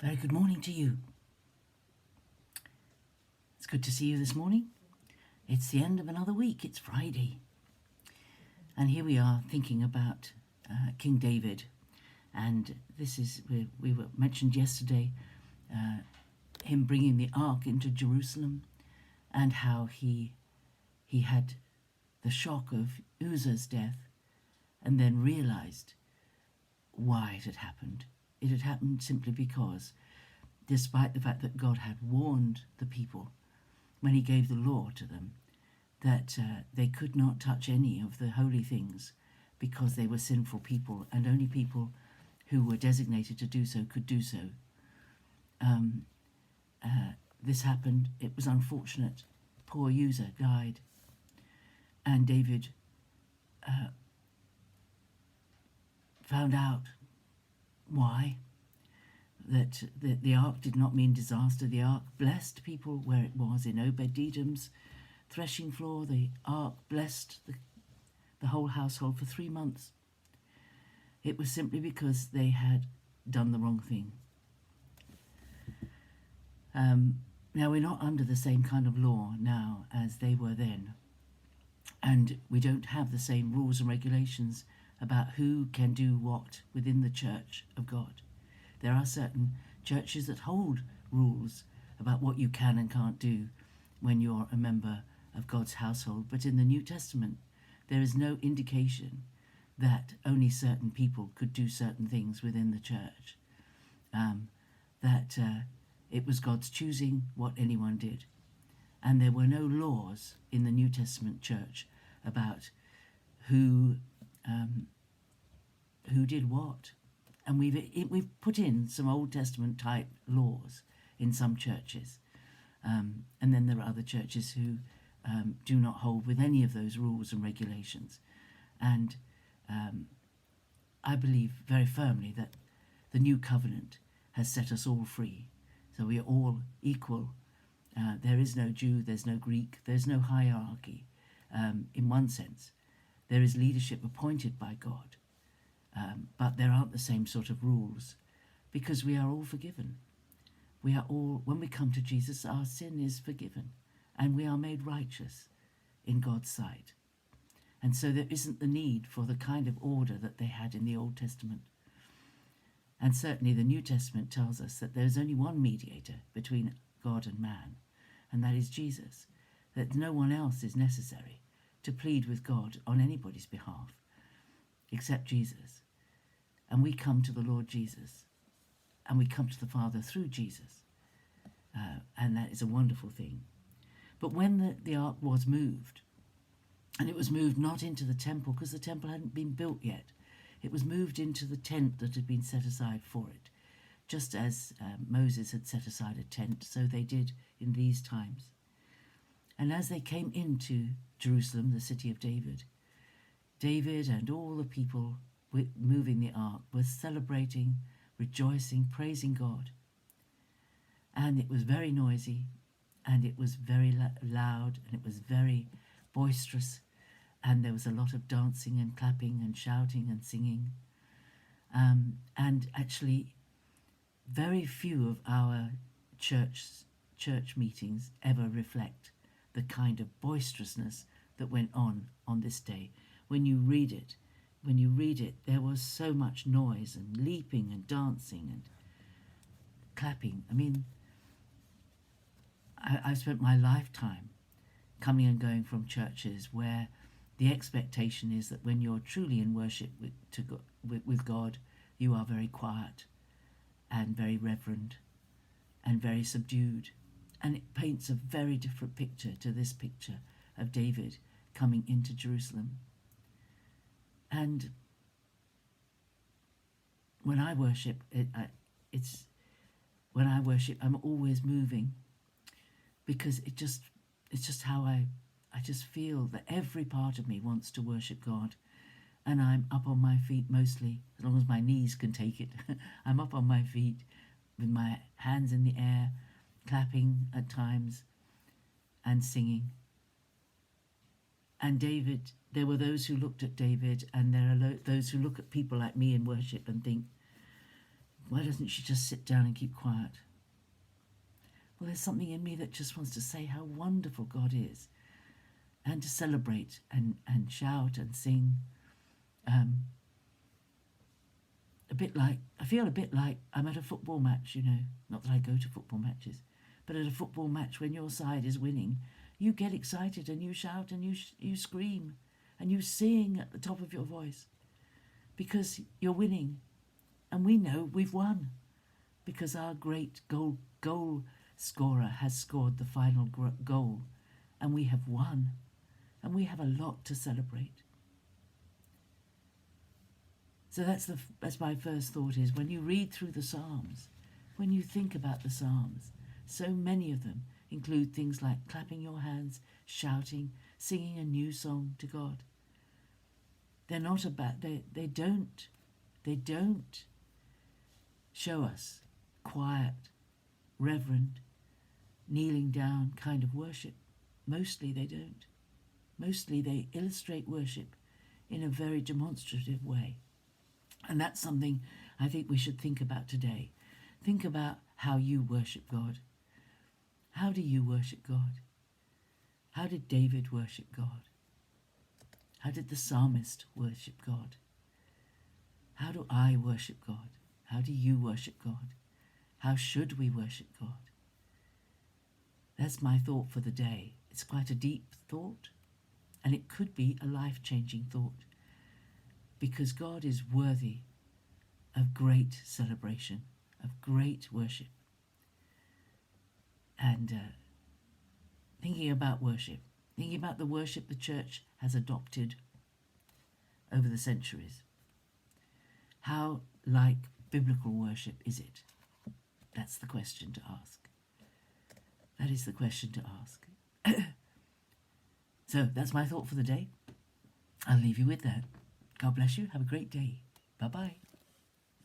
Very good morning to you. It's good to see you this morning. It's the end of another week. It's Friday. And here we are thinking about King David. And this is, we were mentioned yesterday, him bringing the ark into Jerusalem and how he had the shock of Uzzah's death and then realized why it had happened. It had happened simply because, despite the fact that God had warned the people when he gave the law to them that they could not touch any of the holy things because they were sinful people and only people who were designated to do so could do so. This happened. It was unfortunate. Poor Uzzah died. And David found out why. That the ark did not mean disaster. The ark blessed people where it was in Obed-Edom's threshing floor. The ark blessed the whole household for 3 months. It was simply because they had done the wrong thing. Now, we're not under the same kind of law now as they were then. And we don't have the same rules and regulations about who can do what within the church of God. There are certain churches that hold rules about what you can and can't do when you're a member of God's household. But in the New Testament, there is no indication that only certain people could do certain things within the church. It was God's choosing what anyone did. And there were no laws in the New Testament church about who did what. And we've put in some Old Testament type laws in some churches. And then there are other churches who do not hold with any of those rules and regulations. And I believe very firmly that the new covenant has set us all free. So we are all equal. There is no Jew, there's no Greek, there's no hierarchy. In one sense, there is leadership appointed by God. But there aren't the same sort of rules because we are all forgiven. We are all, when we come to Jesus, our sin is forgiven and we are made righteous in God's sight. And so there isn't the need for the kind of order that they had in the Old Testament. And certainly the New Testament tells us that there is only one mediator between God and man, and that is Jesus, that no one else is necessary to plead with God on anybody's behalf except Jesus. And we come to the Lord Jesus, and we come to the Father through Jesus. And that is a wonderful thing. But when the ark was moved, and it was moved not into the temple, because the temple hadn't been built yet, it was moved into the tent that had been set aside for it. Just as Moses had set aside a tent, so they did in these times. And as they came into Jerusalem, the city of David, David and all the people moving the ark were celebrating, rejoicing, praising God. And it was very noisy, and it was very loud, and it was very boisterous, and there was a lot of dancing and clapping and shouting and singing. And actually, very few of our church meetings ever reflect the kind of boisterousness that went on this day. When you read it, there was so much noise and leaping and dancing and clapping. I mean, I've spent my lifetime coming and going from churches where the expectation is that when you're truly in worship with God, you are very quiet and very reverent and very subdued. And it paints a very different picture to this picture of David coming into Jerusalem. And when I worship, I'm always moving, because it's just how I just feel that every part of me wants to worship God. And I'm up on my feet mostly, as long as my knees can take it. I'm up on my feet with my hands in the air, clapping at times and singing. And David, there were those who looked at David, and there are those who look at people like me in worship and think, Why doesn't she just sit down and keep quiet? Well, there's something in me that just wants to say how wonderful God is, and to celebrate and shout and sing. I feel a bit like I'm at a football match, not that I go to football matches, but at a football match when your side is winning, you get excited and you shout and you scream and you sing at the top of your voice because you're winning. And we know we've won because our great goal scorer has scored the final goal, and we have won, and we have a lot to celebrate. So that's my first thought, is when you read through the Psalms, when you think about the Psalms, so many of them include things like clapping your hands, shouting, singing a new song to God. They're not about, they don't show us quiet, reverent, kneeling down kind of worship. Mostly they don't. Mostly they illustrate worship in a very demonstrative way. And that's something I think we should think about today. Think about how you worship God. How do you worship God? How did David worship God? How did the psalmist worship God? How do I worship God? How do you worship God? How should we worship God? That's my thought for the day. It's quite a deep thought, and it could be a life-changing thought, because God is worthy of great celebration, of great worship. And thinking about worship, thinking about the worship the church has adopted over the centuries, how like biblical worship is it? That's the question to ask. That is the question to ask. So that's my thought for the day. I'll leave you with that. God bless you. Have a great day. Bye-bye.